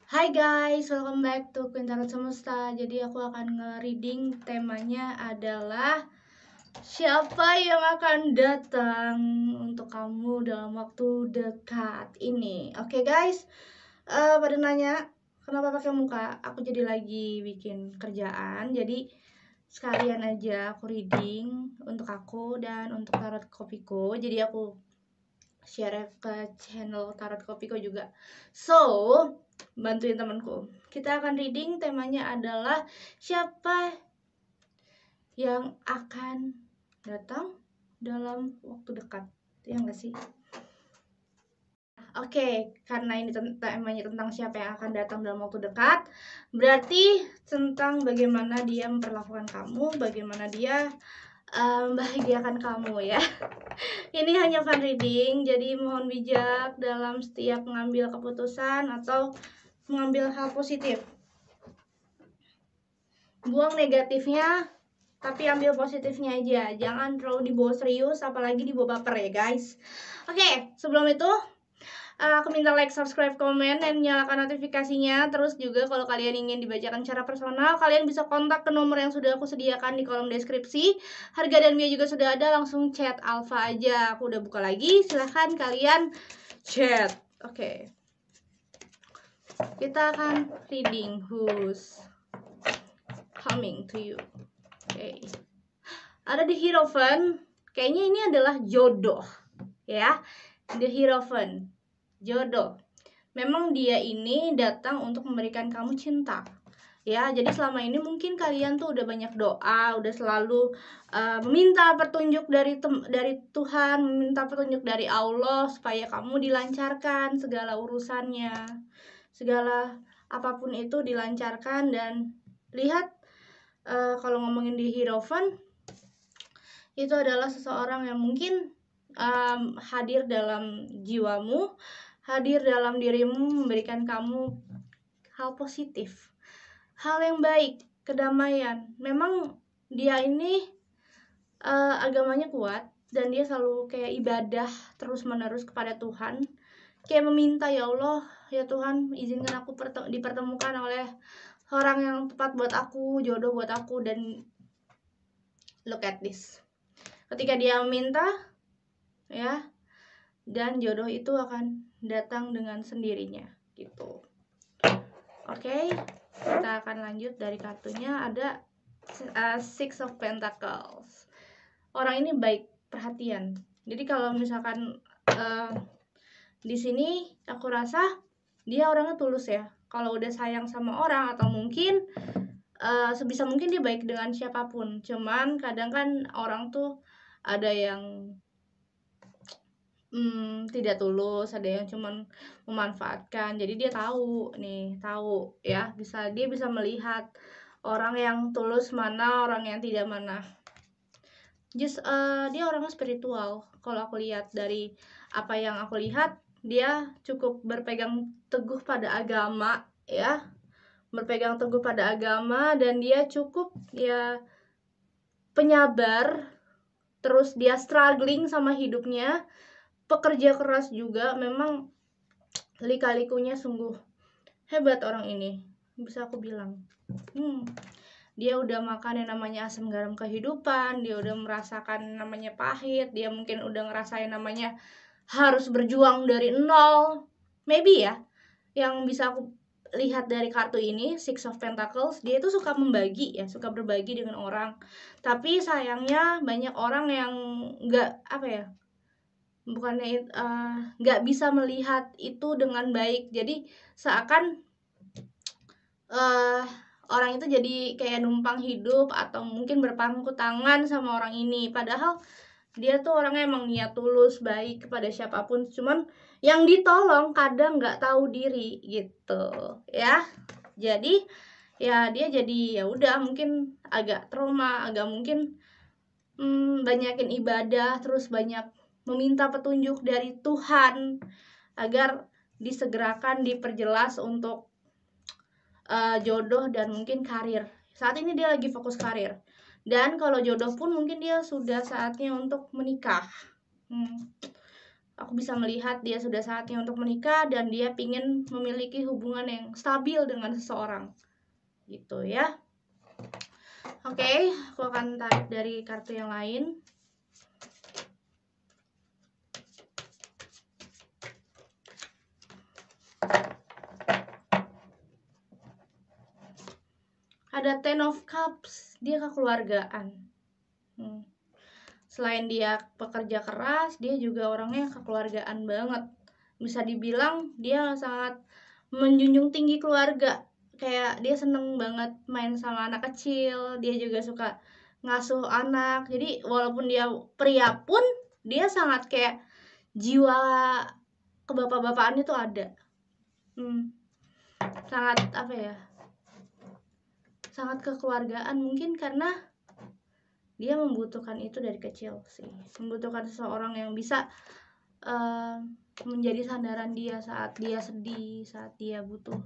Hai guys, welcome back to Queen Tarot Semesta. Jadi aku akan nge-reading, temanya adalah siapa yang akan datang untuk kamu dalam waktu dekat ini. Oke guys, pada nanya kenapa pakai muka? Aku jadi lagi bikin kerjaan, jadi sekalian aja aku reading untuk aku dan untuk tarot kopiku. Jadi aku share ke channel Tarot Kopiko juga. So, bantuin temanku. Kita akan reading, temanya adalah siapa yang akan datang dalam waktu dekat. Ya enggak sih? Oke, karena ini temanya tentang siapa yang akan datang dalam waktu dekat, berarti tentang bagaimana dia memperlakukan kamu, bagaimana dia membahagiakan kamu ya. Ini hanya fun reading, jadi mohon bijak dalam setiap mengambil keputusan atau mengambil hal positif. Buang negatifnya, tapi ambil positifnya aja. Jangan terlalu dibawa serius, apalagi dibawa baper ya guys. Oke, sebelum itu aku minta like, subscribe, komen, dan nyalakan notifikasinya. Terus juga kalau kalian ingin dibacakan secara personal, kalian bisa kontak ke nomor yang sudah aku sediakan di kolom deskripsi. Harga dan biaya juga sudah ada, langsung chat Alfa aja. Aku udah buka lagi, silahkan kalian chat. Oke, kita akan reading who's coming to you. Oke, ada the Hierophant. Kayaknya ini adalah jodoh ya. The Hierophant, jodoh. Memang dia ini datang untuk memberikan kamu cinta ya. Jadi selama ini mungkin kalian tuh udah banyak doa, udah selalu meminta petunjuk dari Tuhan, meminta petunjuk dari Allah supaya kamu dilancarkan segala urusannya, segala apapun itu dilancarkan. Dan lihat, kalau ngomongin di Hierophant, itu adalah seseorang yang mungkin hadir dalam jiwamu, hadir dalam dirimu, memberikan kamu hal positif, hal yang baik, kedamaian. Memang dia ini agamanya kuat, dan dia selalu kayak ibadah terus menerus kepada Tuhan, kayak meminta, ya Allah, ya Tuhan, izinkan aku dipertemukan oleh orang yang tepat buat aku, jodoh buat aku. Dan look at this, ketika dia meminta ya, dan jodoh itu akan datang dengan sendirinya gitu. Oke, kita akan lanjut dari kartunya. Ada Six of Pentacles. Orang ini baik, perhatian. Jadi kalau misalkan di sini aku rasa dia orangnya tulus ya. Kalau udah sayang sama orang, atau mungkin sebisa mungkin dia baik dengan siapapun. Cuman kadang kan orang tuh ada yang tidak tulus, ada yang cuman memanfaatkan. Jadi dia tahu ya, dia bisa melihat orang yang tulus mana, orang yang tidak mana. Dia orangnya spiritual. Kalau aku lihat, dari apa yang aku lihat, dia cukup berpegang teguh pada agama ya, dan dia cukup ya penyabar. Terus dia struggling sama hidupnya, pekerja keras juga. Memang lika-likunya sungguh hebat orang ini, bisa aku bilang. Dia udah makan yang namanya asam garam kehidupan, dia udah merasakan namanya pahit, dia mungkin udah ngerasain namanya harus berjuang dari nol. Maybe ya, yang bisa aku lihat dari kartu ini, Six of Pentacles, dia itu suka membagi ya, suka berbagi dengan orang. Tapi sayangnya banyak orang yang nggak bisa melihat itu dengan baik. Jadi seakan orang itu jadi kayak numpang hidup, atau mungkin berpangku tangan sama orang ini. Padahal dia tuh orangnya emang niat tulus, baik kepada siapapun. Cuman yang ditolong kadang nggak tahu diri gitu ya. Jadi ya dia jadi ya udah, mungkin agak trauma, agak mungkin banyakin ibadah, terus banyak meminta petunjuk dari Tuhan agar disegerakan, diperjelas untuk jodoh dan mungkin karir. Saat ini dia lagi fokus karir. Dan kalau jodoh pun mungkin dia sudah saatnya untuk menikah. Aku bisa melihat dia sudah saatnya untuk menikah dan dia ingin memiliki hubungan yang stabil dengan seseorang. Gitu ya. Oke, aku akan tarik dari kartu yang lain. Ada Ten of Cups, dia kekeluargaan. Selain dia pekerja keras, dia juga orangnya kekeluargaan banget. Bisa dibilang dia sangat menjunjung tinggi keluarga. Kayak dia seneng banget main sama anak kecil, dia juga suka ngasuh anak. Jadi walaupun dia pria pun, dia sangat kayak jiwa kebapak-bapakan itu ada. Sangat apa ya, sangat kekeluargaan, mungkin karena dia membutuhkan itu dari kecil sih, membutuhkan seseorang yang bisa menjadi sandaran dia saat dia sedih, saat dia butuh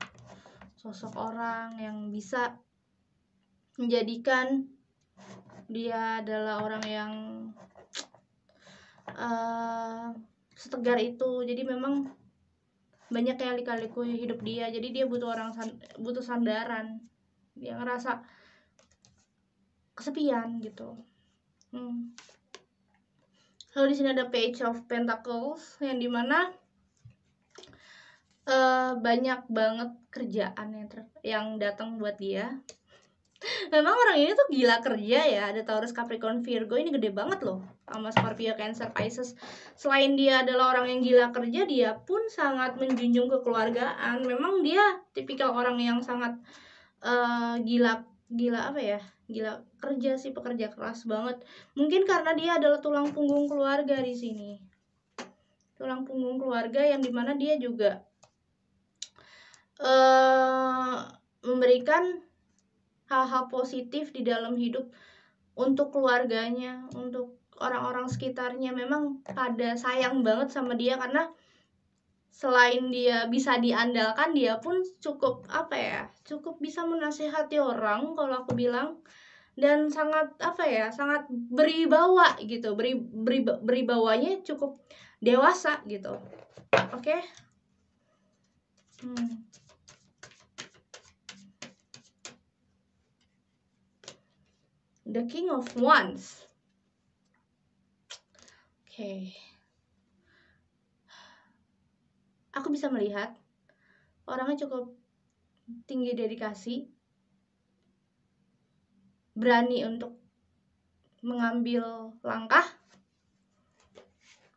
sosok orang yang bisa menjadikan dia adalah orang yang setegar itu. Jadi memang banyak yang lika-liku hidup dia, jadi dia butuh butuh sandaran. Dia ngerasa kesepian gitu. Lalu di sini ada Page of Pentacles yang dimana banyak banget kerjaan yang datang buat dia. Memang orang ini tuh gila kerja ya. Ada Taurus, Capricorn, Virgo, ini gede banget loh, sama Scorpio, Cancer, Pisces. Selain dia adalah orang yang gila kerja, dia pun sangat menjunjung kekeluargaan. Memang dia tipikal orang yang sangat gila apa ya, gila kerja sih, pekerja keras banget. Mungkin karena dia adalah tulang punggung keluarga di sini, tulang punggung keluarga yang dimana dia juga memberikan hal-hal positif di dalam hidup untuk keluarganya, untuk orang-orang sekitarnya. Memang pada sayang banget sama dia karena selain dia bisa diandalkan, dia pun cukup apa ya, cukup bisa menasehati orang kalau aku bilang, dan sangat apa ya, sangat beribawa gitu, beribawanya cukup dewasa gitu. Oke. The King of Wands. Oke. Aku bisa melihat orangnya cukup tinggi dedikasi, berani untuk mengambil langkah.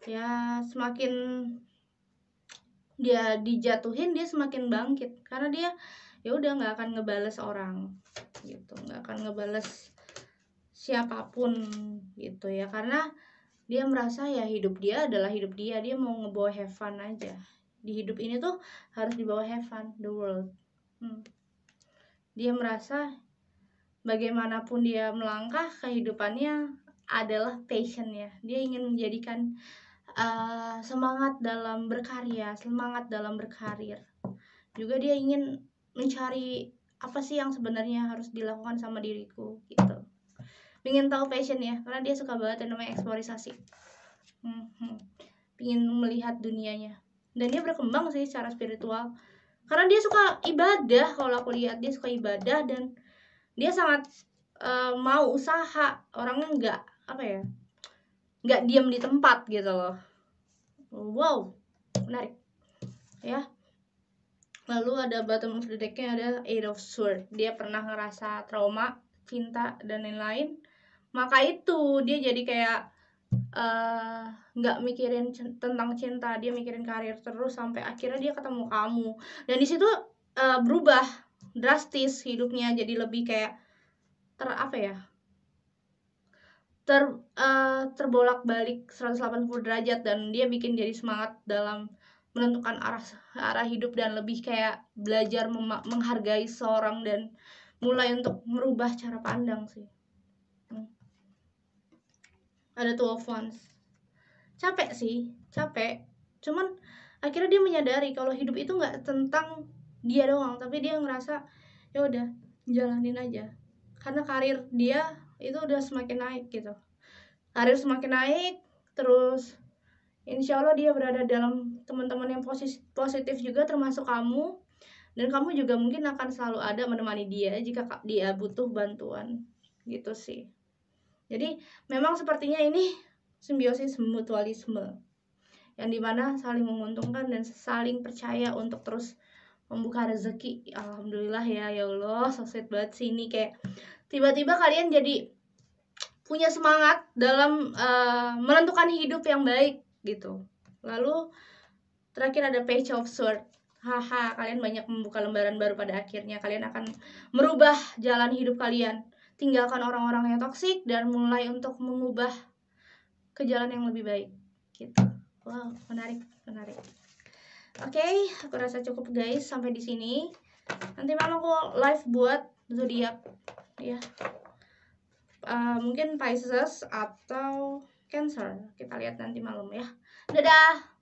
Ya, semakin dia dijatuhin, dia semakin bangkit karena dia ya udah nggak akan ngebales orang gitu, nggak akan ngebales siapapun gitu ya, karena dia merasa ya hidup dia adalah hidup dia mau ngebawa have fun aja di hidup ini tuh, harus dibawa have fun the world. Dia merasa bagaimanapun dia melangkah, kehidupannya adalah passionnya. Dia ingin menjadikan semangat dalam berkarya, semangat dalam berkarir. Juga dia ingin mencari apa sih yang sebenarnya harus dilakukan sama diriku gitu. Pengen tahu passion ya, karena dia suka banget yang namanya eksplorisasi. Pengen melihat dunianya. Dan dia berkembang sih secara spiritual. Karena dia suka ibadah, kalau aku lihat dia suka ibadah dan dia sangat mau usaha. Orangnya nggak apa ya, nggak diam di tempat gitu loh. Wow, menarik ya. Lalu ada bottom of the deck-nya ada Eight of Swords. Dia pernah ngerasa trauma, cinta dan lain-lain. Maka itu dia jadi kayak nggak mikirin tentang cinta, dia mikirin karir terus sampai akhirnya dia ketemu kamu. Dan di situ berubah drastis hidupnya, jadi lebih kayak terbolak-balik 180 derajat, dan dia bikin jadi semangat dalam menentukan arah hidup dan lebih kayak belajar menghargai seorang dan mulai untuk merubah cara pandang sih. Ada Two of Wands. Capek sih, cuman akhirnya dia menyadari kalau hidup itu nggak tentang dia doang, tapi dia ngerasa ya udah jalanin aja karena karir dia itu udah semakin naik gitu. Karir semakin naik, terus Insya Allah dia berada dalam teman-teman yang positif juga termasuk kamu. Dan kamu juga mungkin akan selalu ada menemani dia jika dia butuh bantuan. Gitu sih. Jadi memang sepertinya ini simbiosis mutualisme, yang dimana saling menguntungkan dan saling percaya untuk terus membuka rezeki. Alhamdulillah ya Allah, so sweet banget sih ini, kayak tiba-tiba kalian jadi punya semangat dalam menentukan hidup yang baik gitu. Lalu terakhir ada Page of Swords. Haha, kalian banyak membuka lembaran baru. Pada akhirnya kalian akan merubah jalan hidup kalian, tinggalkan orang-orang yang toksik dan mulai untuk mengubah ke jalan yang lebih baik gitu. Wow, menarik. Oke, aku rasa cukup guys sampai di sini. Nanti malam aku live buat zodiak ya. Mungkin Pisces atau Cancer. Kita lihat nanti malam ya. Dadah.